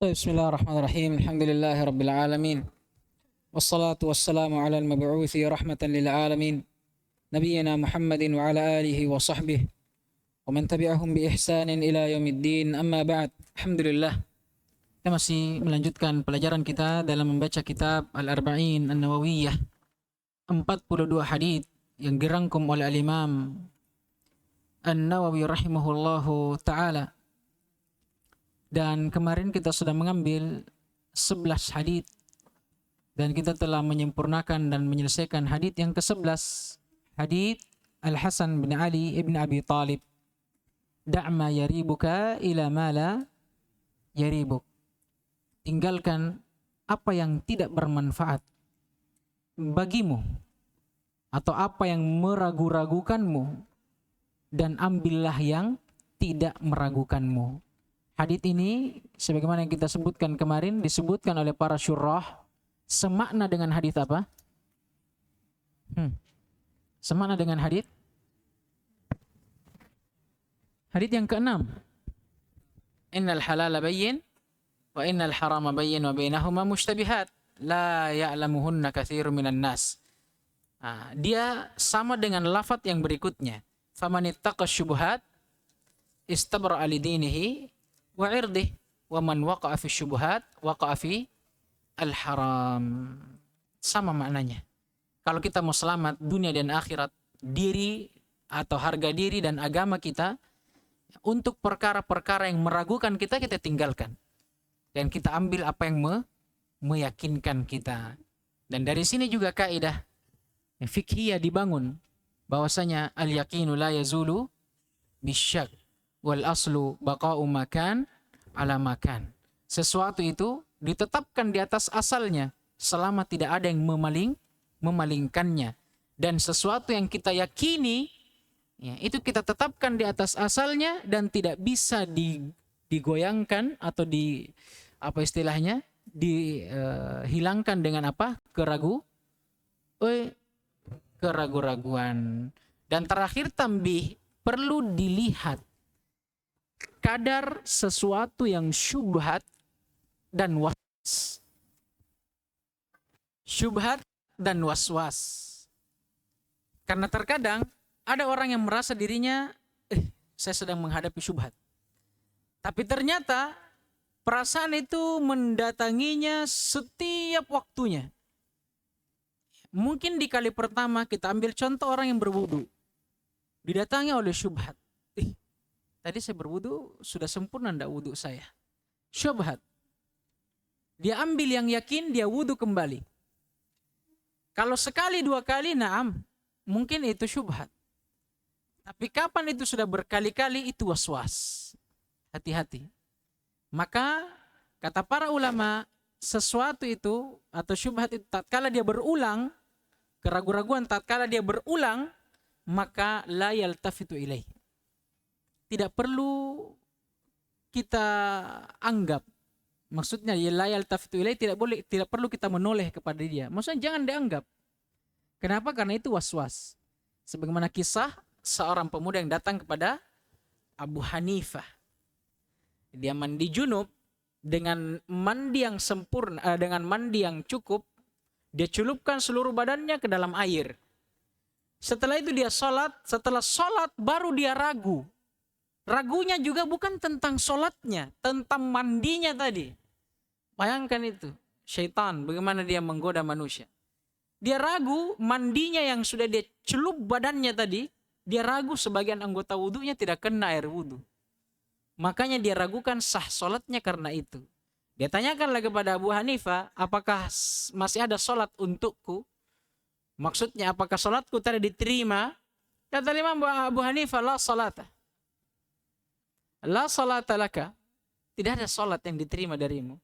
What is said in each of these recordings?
طيب بسم الله الرحمن الرحيم الحمد لله رب العالمين والصلاة والسلام على المبعوث رحمة للعالمين نبينا محمد وعلى آله وصحبه ومن تبعهم بإحسان إلى يوم الدين أما بعد. Alhamdulillah, kita masih melanjutkan pelajaran kita dalam membaca kitab Al-Arba'in An-Nawawiyah, 42 hadis yang dirangkum oleh Al-Imam An-Nawawi rahimahullahu ta'ala. Dan kemarin kita sudah mengambil 11 hadits dan kita telah menyempurnakan dan menyelesaikan hadits yang ke-11, hadits Al-Hasan bin Ali ibn Abi Talib, da'ma yaribuka ila ma la yaribuk. Tinggalkan apa yang tidak bermanfaat bagimu atau apa yang meragu-ragukanmu dan ambillah yang tidak meragukanmu. Hadits ini sebagaimana yang kita sebutkan kemarin disebutkan oleh para syurrah semakna dengan hadits apa? Semakna dengan hadits yang ke-6. Innal halala bayyin wa innal harama bayyin wa bainahuma mushtabihat la ya'lamuhunna katsirun minan nas. Dia sama dengan lafaz yang berikutnya. Famanittaqa syubhat istabra li dinihi wa irdih wa man waqa'a fi syubhat waqa'a fi al-haram. Sama maknanya. Kalau kita mau selamat dunia dan akhirat, diri atau harga diri dan agama kita, untuk perkara-perkara yang meragukan kita, kita tinggalkan. Dan kita ambil apa yang meyakinkan kita. Dan dari sini juga kaidah fikhiyah dibangun, bahwasanya al-yaqinu la yazulu bisyak wal aslu baqa'u makan ala makan. Sesuatu itu ditetapkan di atas asalnya selama tidak ada yang memalingkannya. Dan sesuatu yang kita yakini, ya, itu kita tetapkan di atas asalnya dan tidak bisa digoyangkan atau dihilangkan dengan apa? Keraguan. Dan terakhir tambih, perlu dilihat kadar sesuatu yang syubhat dan waswas. Syubhat dan waswas. Karena terkadang ada orang yang merasa dirinya, saya sedang menghadapi syubhat. Tapi ternyata perasaan itu mendatanginya setiap waktunya. Mungkin di kali pertama kita ambil contoh orang yang berwudu, didatangi oleh syubhat. Tadi saya berwudu, sudah sempurna enggak wudu saya? Syubhat. Dia ambil yang yakin, dia wudu kembali. Kalau sekali dua kali, naam, mungkin itu syubhat. Tapi kapan itu sudah berkali-kali, itu waswas. Hati-hati. Maka kata para ulama, sesuatu itu atau syubhat itu tatkala dia berulang, keraguan-raguan tatkala dia berulang, maka la yaltafitu ilaih. Tidak perlu kita anggap. Maksudnya la yaltafitu ilaih, tidak perlu kita menoleh kepada dia. Maksudnya jangan dianggap. Kenapa? Karena itu waswas. Sebagaimana kisah seorang pemuda yang datang kepada Abu Hanifah. Dia mandi junub dengan mandi yang sempurna, dengan mandi yang cukup, dia celupkan seluruh badannya ke dalam air. Setelah itu dia sholat, setelah sholat baru dia ragu. Ragunya juga bukan tentang sholatnya, tentang mandinya tadi. Bayangkan itu, syaitan bagaimana dia menggoda manusia. Dia ragu mandinya yang sudah dia celup badannya tadi, dia ragu sebagian anggota wudunya tidak kena air wudu. Makanya dia ragukan sah sholatnya karena itu. Dia tanyakan lagi kepada Abu Hanifah, apakah masih ada sholat untukku? Maksudnya apakah sholatku tadi diterima? Kata Imam Abu Hanifah, la sholatah. La salata laka. Tidak ada salat yang diterima darimu.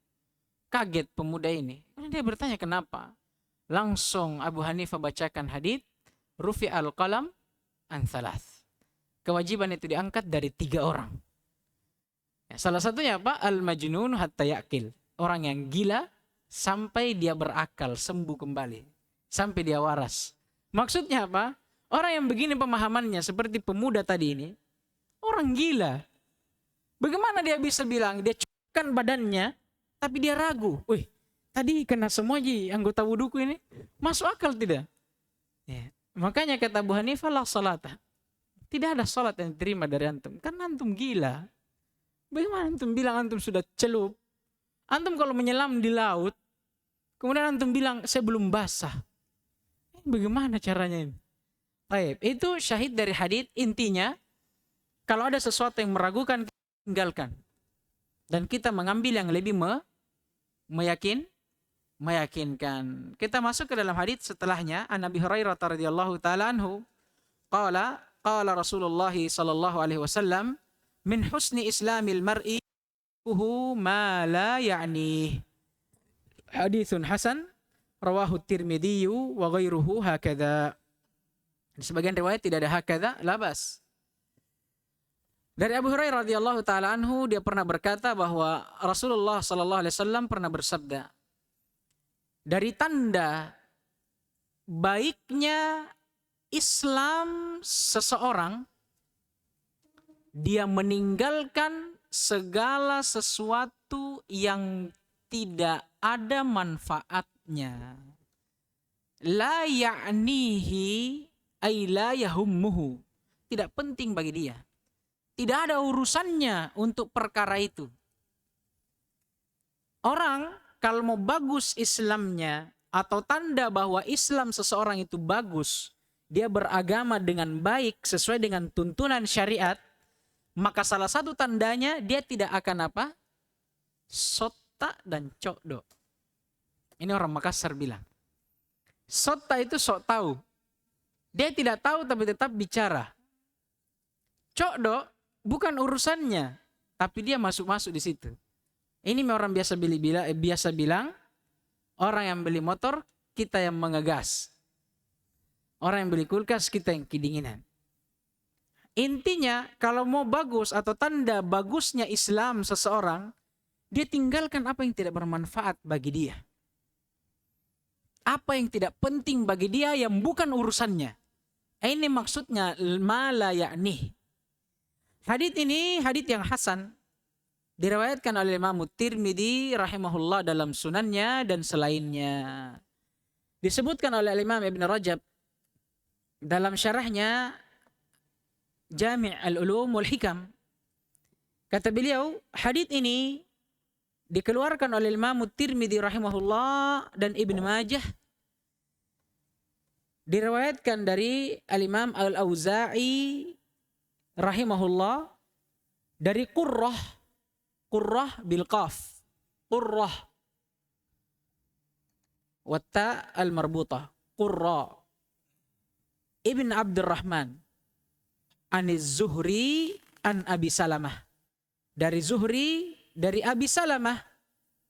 Kaget pemuda ini. Dia bertanya kenapa. Langsung Abu Hanifah bacakan hadits, rufi al-qalam an thalath. Kewajiban itu diangkat dari 3 orang. Ya, salah satunya apa? Al-majnun hatta yaqil. Orang yang gila sampai dia berakal, sembuh kembali. Sampai dia waras. Maksudnya apa? Orang yang begini pemahamannya seperti pemuda tadi ini, orang gila. Bagaimana dia bisa bilang dia cukupkan badannya Tapi dia ragu. Wih, tadi kena semua anggota wuduku ini. Masuk akal tidak? Ya. Makanya kata Abu Hanifah, la salata. Tidak ada salat yang diterima dari antum. Kan antum gila. Bagaimana antum bilang antum sudah celup? Antum kalau menyelam di laut, kemudian antum bilang saya belum basah. Bagaimana caranya ini? Baik, itu syahid dari hadits. Intinya, kalau ada sesuatu yang meragukan, tinggalkan. Dan kita mengambil yang lebih meyakinkan. Kita masuk ke dalam hadits setelahnya. An Abi Hurairah radhiyallahu taala anhu qala Rasulullah sallallahu alaihi wasallam min husni islamil mar'i ma la ya'ni. Haditsun hasan rawahu Tirmidzi wa ghairuhu hakadha. Di sebagian riwayat tidak ada hakadha, labas. Dari Abu Hurairah radhiyallahu taala anhu, dia pernah berkata bahwa Rasulullah sallallahu alaihi wasallam pernah bersabda, dari tanda baiknya Islam seseorang, dia meninggalkan segala sesuatu yang tidak ada manfaatnya. La ya'nihi ay la yahummuhu. Tidak penting bagi dia. Tidak ada urusannya untuk perkara itu. Orang kalau mau bagus Islamnya, atau tanda bahwa Islam seseorang itu bagus, dia beragama dengan baik sesuai dengan tuntunan syariat, maka salah satu tandanya dia tidak akan apa? Sota dan cokdo. Ini orang Makassar bilang. Sota itu sok tahu. Dia tidak tahu tapi tetap bicara. Cokdo bukan urusannya, tapi dia masuk-masuk di situ. Ini orang biasa bilang, orang yang beli motor, kita yang mengegas. Orang yang beli kulkas, kita yang kedinginan. Intinya, kalau mau bagus atau tanda bagusnya Islam seseorang, dia tinggalkan apa yang tidak bermanfaat bagi dia. Apa yang tidak penting bagi dia yang bukan urusannya. Ini maksudnya ma la ya'ni. Hadits ini hadits yang hasan, diriwayatkan oleh Imam Tirmidzi rahimahullah dalam sunannya dan selainnya. Disebutkan oleh Imam Ibn Rajab dalam syarahnya Jami' al-Ulum wal Hikam. Kata beliau, hadits ini dikeluarkan oleh Imam Tirmidzi rahimahullah dan Ibn Majah. Diriwayatkan dari Al-Imam Al-Auza'i rahimahullah dari Qurrah bil qaf, Qurrah wa ta al marbutah, Qurra Ibn Abdurrahman an Zuhri an Abi Salamah, dari Zuhri dari Abi Salamah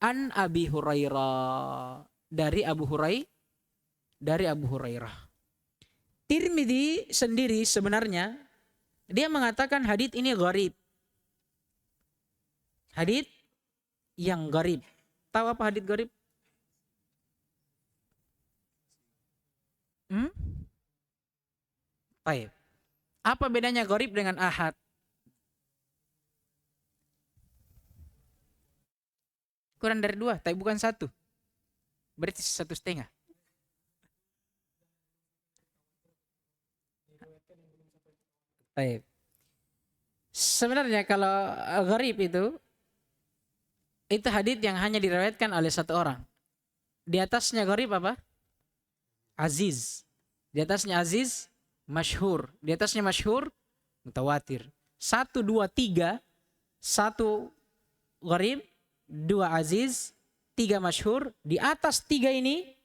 an Abi Hurairah, dari Abu Hurairah. Tirmidzi sendiri sebenarnya dia mengatakan hadits ini gharib. Hadits yang gharib. Tahu apa hadits gharib? Baik. Apa bedanya gharib dengan ahad? Kurang dari 2, tapi bukan 1. Berarti 1,5. Baik. Sebenarnya kalau gharib itu hadits yang hanya diriwayatkan oleh satu orang. Di atasnya gharib apa? Aziz. Di atasnya aziz, masyhur. Di atasnya masyhur, mutawatir. 1, 2, 3. 1 gharib, 2 aziz, 3 masyhur. Di atas 3 ini,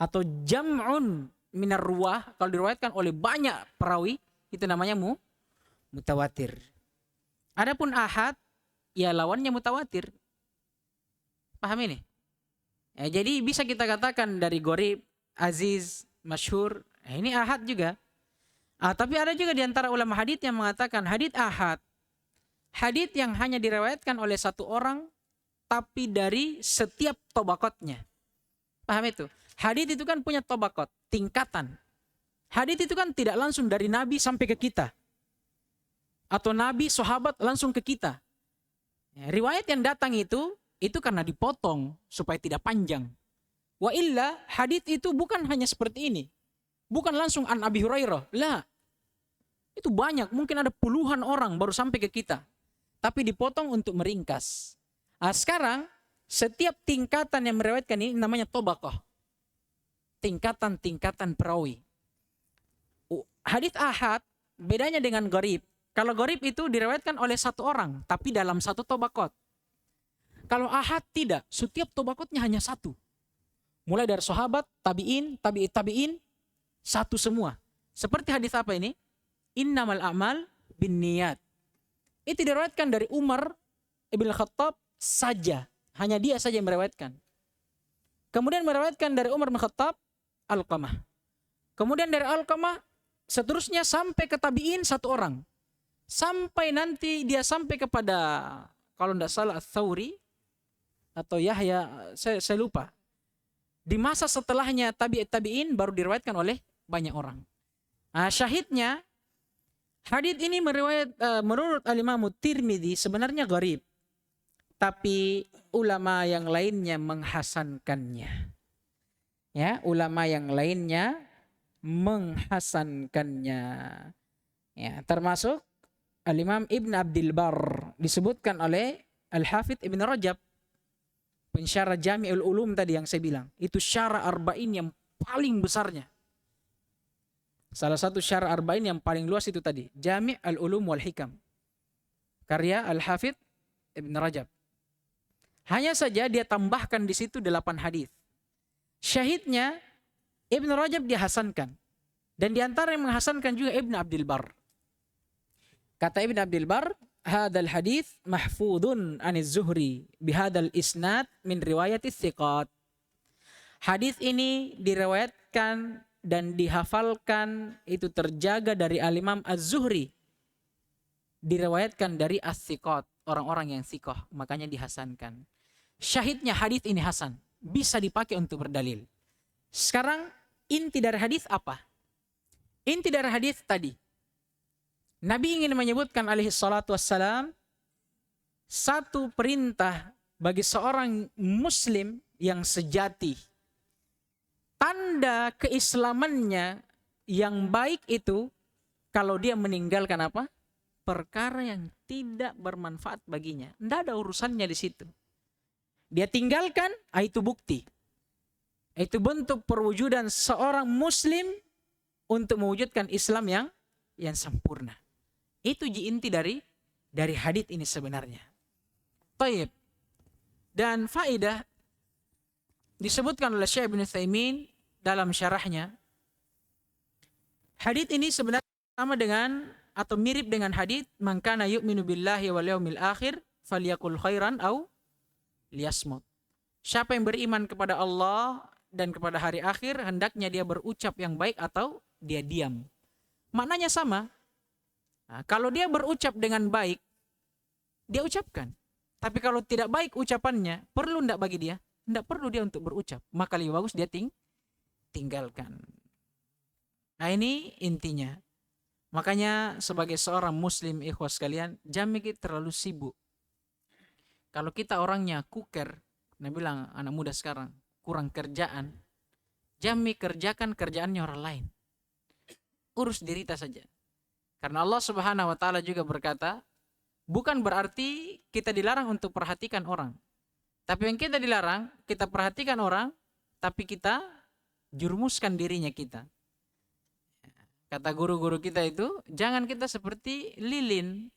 atau jam'un minar ruwah, kalau diriwayatkan oleh banyak perawi, itu namanya mutawatir. Adapun ahad, ya lawannya mutawatir. Paham ini? Ya, jadi bisa kita katakan dari gharib, aziz, masyhur, ini ahad juga. Tapi ada juga di antara ulama hadits yang mengatakan hadits ahad, hadits yang hanya diriwayatkan oleh satu orang, tapi dari setiap tobakotnya. Paham itu? Hadits itu kan punya tobakot, tingkatan. Hadits itu kan tidak langsung dari Nabi sampai ke kita. Atau Nabi, sahabat langsung ke kita. Ya, riwayat yang datang itu itu karena dipotong supaya tidak panjang. Wa illa hadits itu bukan hanya seperti ini. Bukan langsung an Abi Hurairah. Lah. Itu banyak, mungkin ada puluhan orang baru sampai ke kita. Tapi dipotong untuk meringkas. Nah, sekarang setiap tingkatan yang meriwayatkan ini namanya tobaqah. Tingkatan-tingkatan perawi. Hadits ahad bedanya dengan gharib. Kalau gharib itu diriwayatkan oleh satu orang, tapi dalam satu tobaqat. Kalau ahad tidak, setiap tobaqatnya hanya satu. Mulai dari sahabat, tabi'in, tabi'in, satu semua. Seperti hadis apa ini? Innamal a'mal binniyat. Itu diriwayatkan dari Umar Ibn Khattab saja. Hanya dia saja yang meriwayatkan. Kemudian meriwayatkan dari Umar Ibn Khattab, Alqamah. Kemudian dari Alqamah, seterusnya sampai ke tabi'in satu orang. Sampai nanti dia sampai kepada, kalau tidak salah, Ats-Tsauri atau Yahya, saya lupa. Di masa setelahnya tabi'in baru diriwayatkan oleh banyak orang. Nah, syahidnya, hadits ini menurut Al-Imam Tirmidzi sebenarnya gharib. Tapi ulama yang lainnya menghasankannya. Ya, ulama yang lainnya menghasankannya. Ya, termasuk Al-Imam Ibn Abdil Bar, disebutkan oleh Al-Hafidh Ibn Rajab, pensyarah Jami'ul Ulum tadi yang saya bilang. Itu syarah arba'in yang paling besarnya. Salah satu syarah arba'in yang paling luas itu tadi, Jami' al-Ulum wal Hikam, karya Al-Hafidh Ibn Rajab. Hanya saja dia tambahkan di situ 8 hadis. Syahidnya Ibn Rajab dihasankan. Dan di antara yang menghasankan juga Ibn Abdil Bar. Kata Ibn Abdil Bar, hadal hadis mahfudun aniz Zuhri bihadal isnad min riwayatis thiqat. Hadis ini diriwayatkan dan dihafalkan, itu terjaga dari Al-Imam Az-Zuhri. Diriwayatkan dari as-thiqat, orang-orang yang thiqah, makanya dihasankan. Syahidnya hadis ini hasan, bisa dipakai untuk berdalil. Sekarang inti dari hadis apa? Inti dari hadis tadi, Nabi ingin menyebutkan alaihi salatu wassalam satu perintah bagi seorang muslim yang sejati. Tanda keislamannya yang baik itu kalau dia meninggalkan apa? Perkara yang tidak bermanfaat baginya. Tidak ada urusannya di situ. Dia tinggalkan, itu bukti. Itu bentuk perwujudan seorang muslim untuk mewujudkan Islam yang sempurna. Itu inti dari hadits ini sebenarnya. Taib. Dan faedah disebutkan oleh Syekh Ibn Utsaimin dalam syarahnya. Hadits ini sebenarnya sama dengan atau mirip dengan hadits man kana yu'minu billahi wal yaumil akhir falyakul khairan au liyasmut. Siapa yang beriman kepada Allah dan kepada hari akhir, hendaknya dia berucap yang baik atau dia diam. Maknanya sama. Nah, kalau dia berucap dengan baik, dia ucapkan. Tapi kalau tidak baik ucapannya, perlu enggak bagi dia? Enggak perlu dia untuk berucap. Maka lebih bagus dia tinggalkan. Nah, ini intinya. Makanya sebagai seorang muslim ikhwas sekalian, jangan kita terlalu sibuk. Kalau kita orangnya kuker, nah bilang anak muda sekarang, kurang kerjaan, jangan kerjakan kerjaannya orang lain. Urus diri kita saja. Karena Allah Subhanahu wa taala juga berkata, bukan berarti kita dilarang untuk perhatikan orang. Tapi yang kita dilarang, kita perhatikan orang, tapi kita jurumuskan dirinya kita. Kata guru-guru kita itu, jangan kita seperti lilin,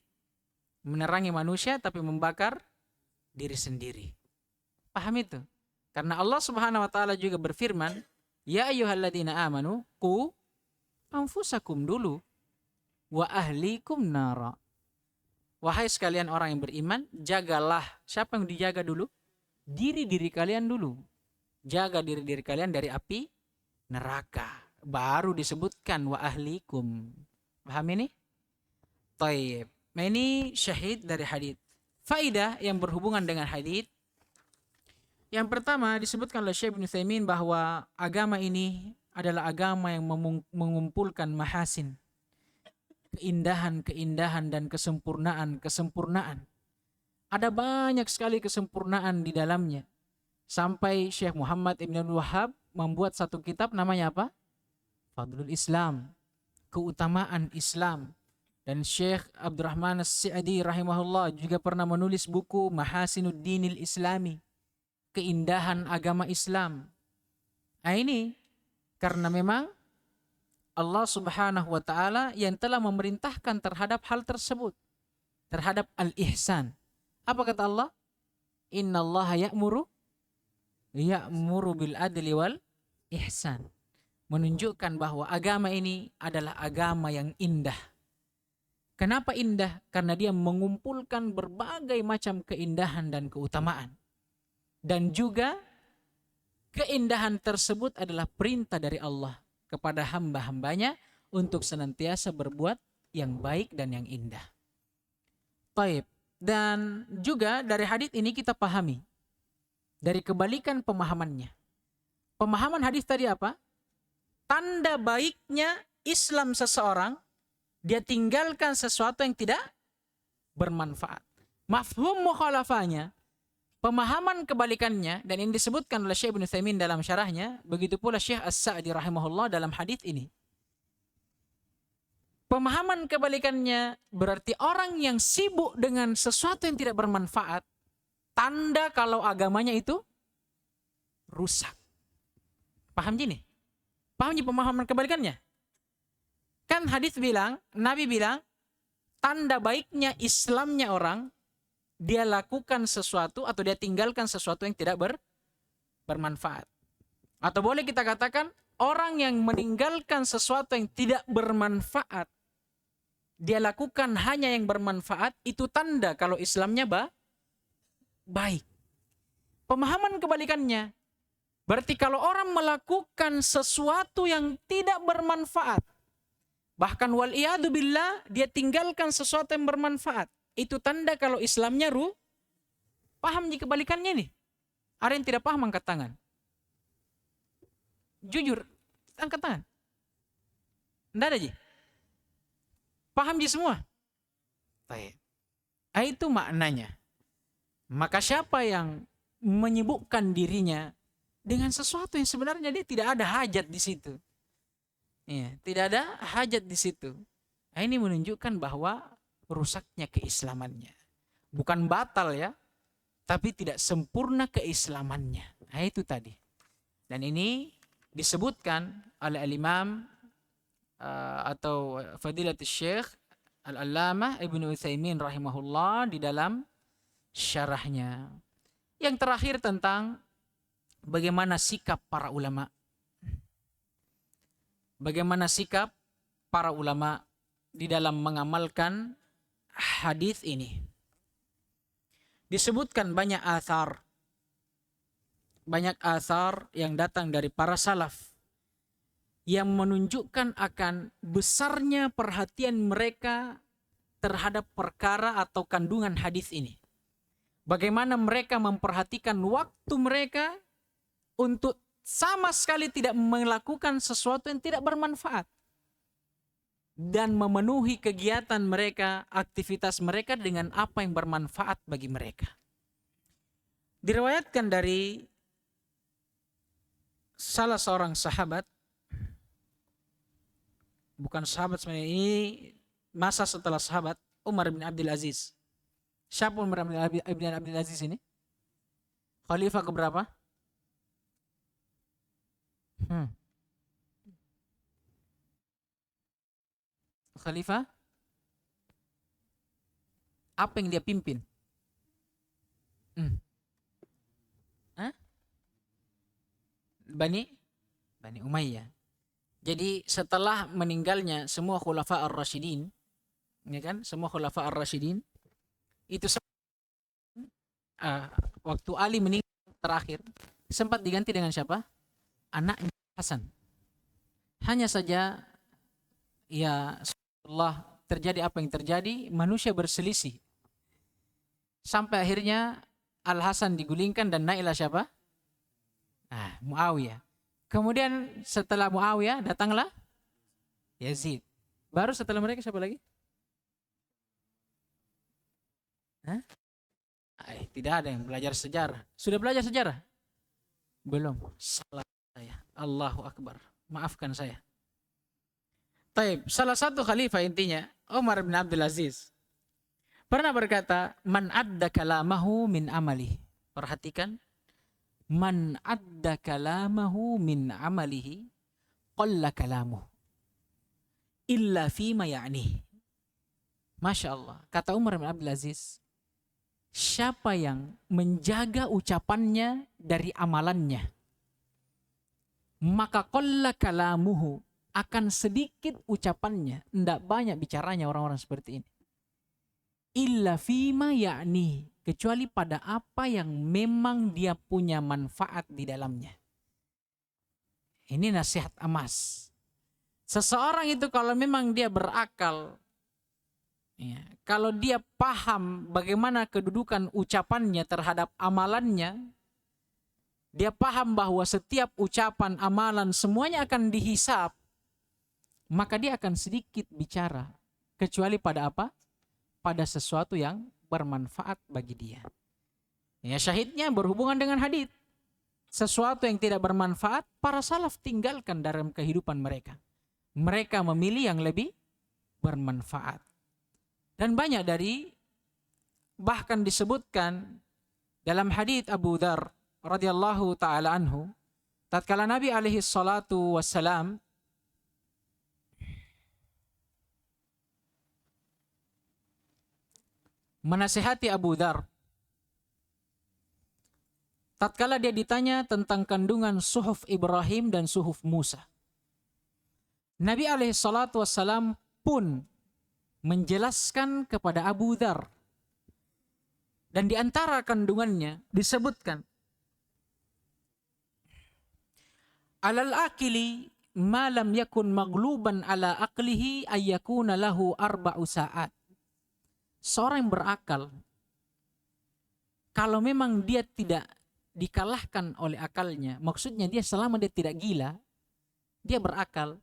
menerangi manusia tapi membakar diri sendiri. Paham itu? Karena Allah Subhanahu wa taala juga berfirman, ya ayyuhalladzina amanu qu anfusakum dulu wa ahlikum nara. Wahai sekalian orang yang beriman, jagalah. Siapa yang dijaga dulu? Diri-diri kalian dulu. Jaga diri-diri kalian dari api neraka. Baru disebutkan wa ahlikum. Paham ini? Taib. Nah, ini syahid dari hadits. Faidah yang berhubungan dengan hadits. Yang pertama disebutkan oleh Syekh Ibn Utsaimin bahwa agama ini adalah agama yang mengumpulkan mahasin, keindahan-keindahan dan kesempurnaan-kesempurnaan. Ada banyak sekali kesempurnaan di dalamnya. Sampai Syekh Muhammad Ibn Abdul Wahhab membuat satu kitab namanya apa? Fadlul Islam, keutamaan Islam. Dan Syekh Abdurrahman As-Sa'di rahimahullah juga pernah menulis buku Mahasinuddinil Islami, keindahan agama Islam. Nah ini karena memang Allah Subhanahu wa taala yang telah memerintahkan terhadap hal tersebut, terhadap al-ihsan. Apa kata Allah? Innallaha ya'muru bil adli wal ihsan. Menunjukkan bahwa agama ini adalah agama yang indah. Kenapa indah? Karena dia mengumpulkan berbagai macam keindahan dan keutamaan. Dan juga keindahan tersebut adalah perintah dari Allah kepada hamba-hambanya untuk senantiasa berbuat yang baik dan yang indah. Taib. Dan juga dari hadits ini kita pahami dari kebalikan pemahamannya. Pemahaman hadis tadi apa? Tanda baiknya Islam seseorang, dia tinggalkan sesuatu yang tidak bermanfaat. Mafhum mukhalafahnya, pemahaman kebalikannya, dan ini disebutkan oleh Syekh Ibn Utsaimin dalam syarahnya, begitu pula Syekh As-Sa'di rahimahullah dalam hadis ini. Pemahaman kebalikannya berarti orang yang sibuk dengan sesuatu yang tidak bermanfaat, tanda kalau agamanya itu rusak. Paham gini? Paham gini pemahaman kebalikannya? Kan hadis bilang, Nabi bilang, tanda baiknya Islamnya orang, dia lakukan sesuatu atau dia tinggalkan sesuatu yang tidak bermanfaat. Atau boleh kita katakan, orang yang meninggalkan sesuatu yang tidak bermanfaat, dia lakukan hanya yang bermanfaat, itu tanda kalau Islamnya baik. Pemahaman kebalikannya, berarti kalau orang melakukan sesuatu yang tidak bermanfaat, bahkan wal'iyadu billah, dia tinggalkan sesuatu yang bermanfaat, itu tanda kalau Islamnya paham di kebalikannya nih. Ada yang tidak paham angkat tangan. Jujur, angkat tangan. Tidak ada ji. Paham ji semua? Baik. Itu maknanya. Maka siapa yang menyibukkan dirinya dengan sesuatu yang sebenarnya dia tidak ada hajat di situ. Ya, tidak ada hajat di situ. Nah, ini menunjukkan bahwa rusaknya keislamannya. Bukan batal ya, tapi tidak sempurna keislamannya. Nah, itu tadi. Dan ini disebutkan oleh al-Imam atau Fadilatul Syekh Al-Allamah Ibnu Utsaimin rahimahullah di dalam syarahnya. Yang terakhir tentang bagaimana sikap para ulama. Bagaimana sikap para ulama di dalam mengamalkan hadis ini. Disebutkan banyak athar. Banyak athar yang datang dari para salaf yang menunjukkan akan besarnya perhatian mereka terhadap perkara atau kandungan hadis ini. Bagaimana mereka memperhatikan waktu mereka untuk sama sekali tidak melakukan sesuatu yang tidak bermanfaat. Dan memenuhi kegiatan mereka, aktivitas mereka dengan apa yang bermanfaat bagi mereka. Diriwayatkan dari salah seorang sahabat, bukan sahabat sebenarnya, ini masa setelah sahabat, Umar bin Abdul Aziz. Siapa Umar bin Abdul Aziz ini? Khalifah keberapa? Khalifah apa yang dia pimpin? Bani Umayyah. Jadi setelah meninggalnya semua khulafa ar-rasyidin, ya kan? Semua khulafa ar-rasyidin itu waktu Ali meninggal terakhir sempat diganti dengan siapa? Anaknya Hasan. Hanya saja ya Allah terjadi apa yang terjadi, manusia berselisih. Sampai akhirnya Al-Hasan digulingkan dan naiklah siapa? Muawiyah. Kemudian setelah Muawiyah datanglah Yazid. Baru setelah mereka siapa lagi? Tidak ada yang belajar sejarah. Sudah belajar sejarah? Belum. Salah saya. Allahu Akbar. Maafkan saya. Taib. Salah satu khalifah intinya, Umar bin Abdul Aziz, pernah berkata, man adda kalamahu min amalihi. Perhatikan. Man adda kalamahu min amalihi, qalla kalamuh. Illa fima ya'nih. Masya Allah. Kata Umar bin Abdul Aziz, siapa yang menjaga ucapannya dari amalannya, maka qalla kalamuhu, akan sedikit ucapannya, tidak banyak bicaranya orang-orang seperti ini. Illa fima ya'ni, kecuali pada apa yang memang dia punya manfaat di dalamnya. Ini nasihat emas. Seseorang itu kalau memang dia berakal, ya, kalau dia paham bagaimana kedudukan ucapannya terhadap amalannya, dia paham bahwa setiap ucapan, amalan, semuanya akan dihisap, maka dia akan sedikit bicara. Kecuali pada apa? Pada sesuatu yang bermanfaat bagi dia. Ya, syahidnya berhubungan dengan hadits. Sesuatu yang tidak bermanfaat, para salaf tinggalkan dalam kehidupan mereka. Mereka memilih yang lebih bermanfaat. Dan banyak dari, bahkan disebutkan dalam hadits Abu Dzar radhiyallahu taala anhu, tatkala Nabi alaihi salatu wassalam menasihati Abu Dzar, tatkala dia ditanya tentang kandungan suhuf Ibrahim dan suhuf Musa, Nabi alaihi salatu wassalam pun menjelaskan kepada Abu Dzar, dan di antara kandungannya disebutkan, alal akili ma lam yakun maghluban ala aqlihi ayyakuna lahu arba'u sa'at. Seorang yang berakal, kalau memang dia tidak dikalahkan oleh akalnya, maksudnya dia selama dia tidak gila, dia berakal,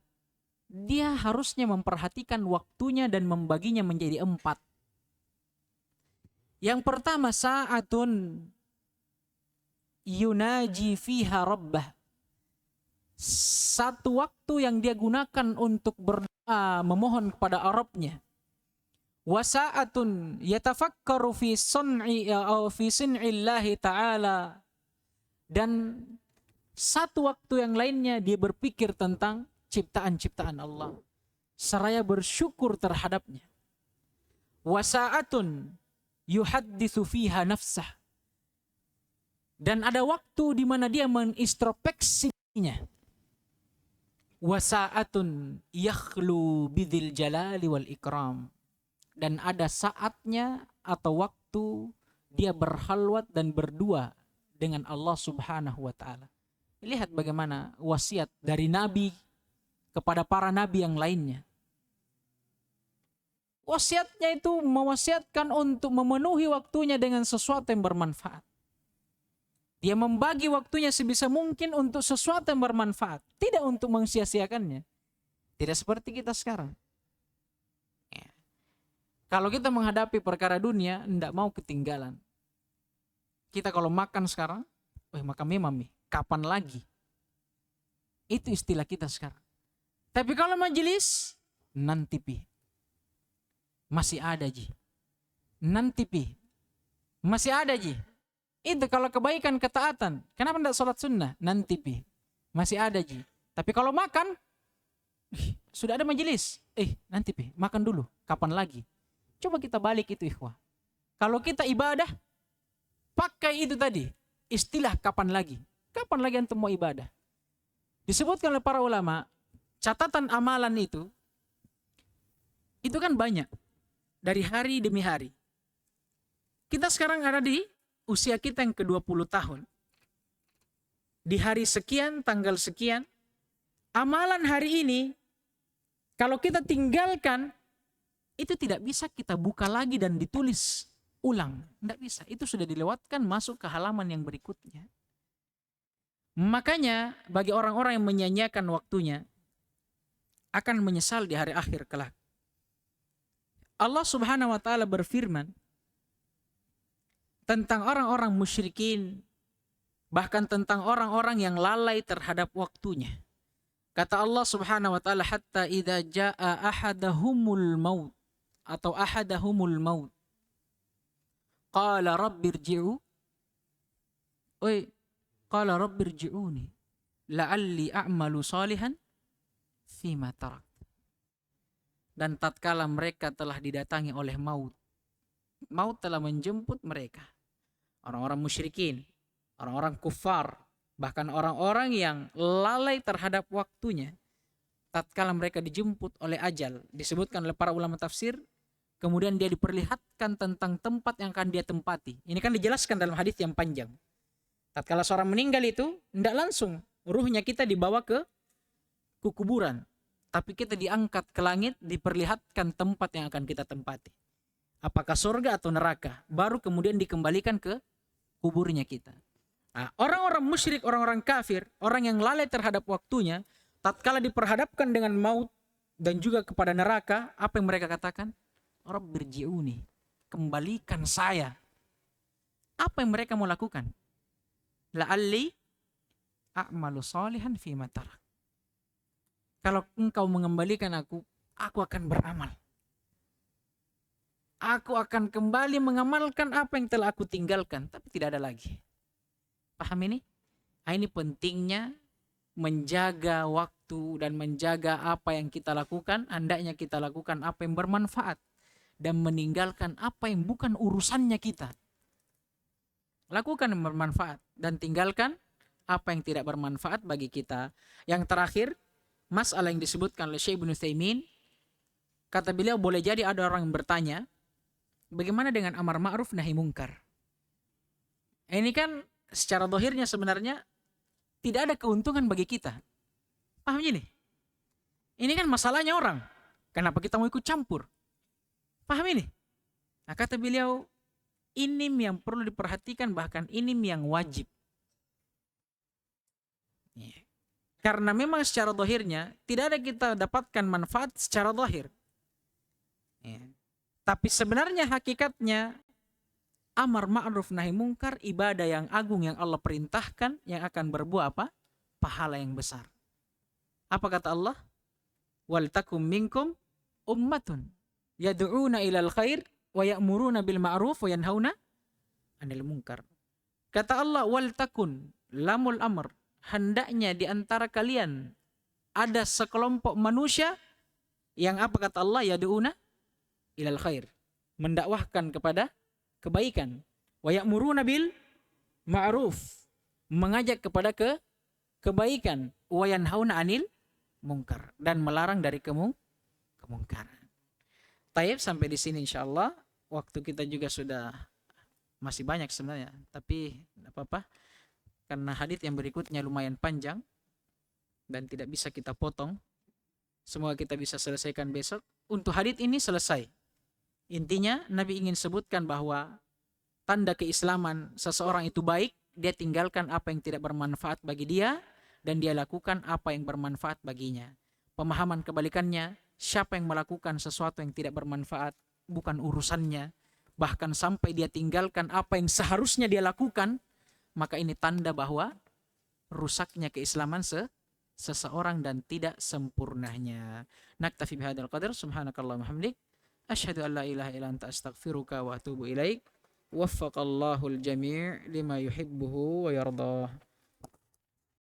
dia harusnya memperhatikan waktunya dan membaginya menjadi 4. Yang pertama, sa'atun yunaji fiha rabbah. Satu waktu yang dia gunakan untuk berdoa, memohon kepada Rabbnya. Wasa'atun yatafakkaru fi sun'illahi ta'ala. Dan satu waktu yang lainnya dia berpikir tentang ciptaan-ciptaan Allah, seraya bersyukur terhadapnya. Wasa'atun yuhadditsu fiha nafsah. Dan ada waktu di mana dia mengintrospeksinya. Wasa'atun yakhlu bidzil jalali wal ikram. Dan ada saatnya atau waktu dia berhalwat dan berdua dengan Allah Subhanahu wa ta'ala. Lihat bagaimana wasiat dari Nabi kepada para nabi yang lainnya. Wasiatnya itu mewasiatkan untuk memenuhi waktunya dengan sesuatu yang bermanfaat. Dia membagi waktunya sebisa mungkin untuk sesuatu yang bermanfaat, tidak untuk mensia-siakannya. Tidak seperti kita sekarang. Kalau kita menghadapi perkara dunia, tidak mau ketinggalan. Kita kalau makan sekarang, makan mie mami, kapan lagi? Itu istilah kita sekarang. Tapi kalau majelis, nanti pi. Masih ada ji. Nanti pi. Masih ada ji. Itu kalau kebaikan, ketaatan. Kenapa tidak sholat sunnah? Nanti pi. Masih ada ji. Tapi kalau makan, sudah ada majelis. Nanti pi, makan dulu. Kapan lagi? Coba kita balik itu ikhwah. Kalau kita ibadah, pakai itu tadi. Istilah kapan lagi. Kapan lagi antum mau ibadah? Disebutkan oleh para ulama, catatan amalan itu kan banyak. Dari hari demi hari. Kita sekarang ada di usia kita yang ke-20 tahun. Di hari sekian, tanggal sekian, amalan hari ini, kalau kita tinggalkan, itu tidak bisa kita buka lagi dan ditulis ulang. Tidak bisa. Itu sudah dilewatkan, masuk ke halaman yang berikutnya. Makanya bagi orang-orang yang menyia-nyiakan waktunya akan menyesal di hari akhir kelak. Allah Subhanahu wa ta'ala berfirman tentang orang-orang musyrikin, bahkan tentang orang-orang yang lalai terhadap waktunya. Kata Allah Subhanahu wa taala, hatta idza jaa ahadahumul maut atau ahadahumul maut qala rabbirji'u oi qala rabbirji'uni la'alli a'malu salihan fima tarak. Dan tatkala mereka telah didatangi oleh maut, maut telah menjemput mereka, orang-orang musyrikin, orang-orang kufar, bahkan orang-orang yang lalai terhadap waktunya, tatkala mereka dijemput oleh ajal, disebutkan oleh para ulama tafsir, kemudian dia diperlihatkan tentang tempat yang akan dia tempati. Ini kan dijelaskan dalam hadis yang panjang. Tatkala seorang meninggal itu, tidak langsung ruhnya kita dibawa ke kuburan, tapi kita diangkat ke langit, diperlihatkan tempat yang akan kita tempati. Apakah surga atau neraka, baru kemudian dikembalikan ke kuburnya kita. Nah, orang-orang musyrik, orang-orang kafir, orang yang lalai terhadap waktunya, tatkala diperhadapkan dengan maut dan juga kepada neraka, apa yang mereka katakan? Rabbirji'uni, kembalikan saya. Apa yang mereka mau lakukan? La'alli a'malu salihan fima tarak. Kalau engkau mengembalikan aku akan beramal. Aku akan kembali mengamalkan apa yang telah aku tinggalkan, tapi tidak ada lagi. Paham ini? Ini pentingnya menjaga waktu dan menjaga apa yang kita lakukan. Hendaknya kita lakukan apa yang bermanfaat dan meninggalkan apa yang bukan urusannya kita. Lakukan yang bermanfaat dan tinggalkan apa yang tidak bermanfaat bagi kita. Yang terakhir, masalah yang disebutkan oleh Syekh Ibnu Utsaimin, kata beliau, boleh jadi ada orang yang bertanya, bagaimana dengan amar ma'ruf nahi mungkar? Ini kan secara zahirnya sebenarnya tidak ada keuntungan bagi kita. Paham ini? Ini kan masalahnya orang. Kenapa kita mau ikut campur? Paham ini? Nah, kata beliau, ini yang perlu diperhatikan, bahkan ini yang wajib. Karena memang secara zahirnya tidak ada kita dapatkan manfaat secara zahir. Tapi sebenarnya hakikatnya amar ma'ruf nahi mungkar ibadah yang agung yang Allah perintahkan, yang akan berbuah apa? Pahala yang besar. Apa kata Allah? Wal takum minkum ummatun yad'una ilal khair wa ya'muruna bil ma'ruf wa yanhauna 'anil munkar. Kata Allah, wal takun, lamul amr, hendaknya di antara kalian ada sekelompok manusia yang apa kata Allah? Yad'una ilal khair, mendakwahkan kepada kebaikan, wa ya'muruna bil ma'ruf, mengajak kepada kebaikan, wa yanhauna 'anil munkar, dan melarang dari kemungkaran. Tayyib, sampai di sini insyaallah. Waktu kita juga sudah masih banyak sebenarnya, tapi tidak apa-apa karena hadits yang berikutnya lumayan panjang dan tidak bisa kita potong. Semoga kita bisa selesaikan besok. Untuk hadits ini selesai. Intinya Nabi ingin sebutkan bahwa tanda keislaman seseorang itu baik, dia tinggalkan apa yang tidak bermanfaat bagi dia dan dia lakukan apa yang bermanfaat baginya. Pemahaman kebalikannya, siapa yang melakukan sesuatu yang tidak bermanfaat, bukan urusannya, bahkan sampai dia tinggalkan apa yang seharusnya dia lakukan, maka ini tanda bahwa rusaknya keislaman seseorang dan tidak sempurnanya. Naktafi bihadzal qadar, subhanakallahumma hamdik, asyhadu an la ilaha illa anta astaghfiruka wa atubu ilaik. Waffaqallahul jami' lima yuhibbuhu wa yardah.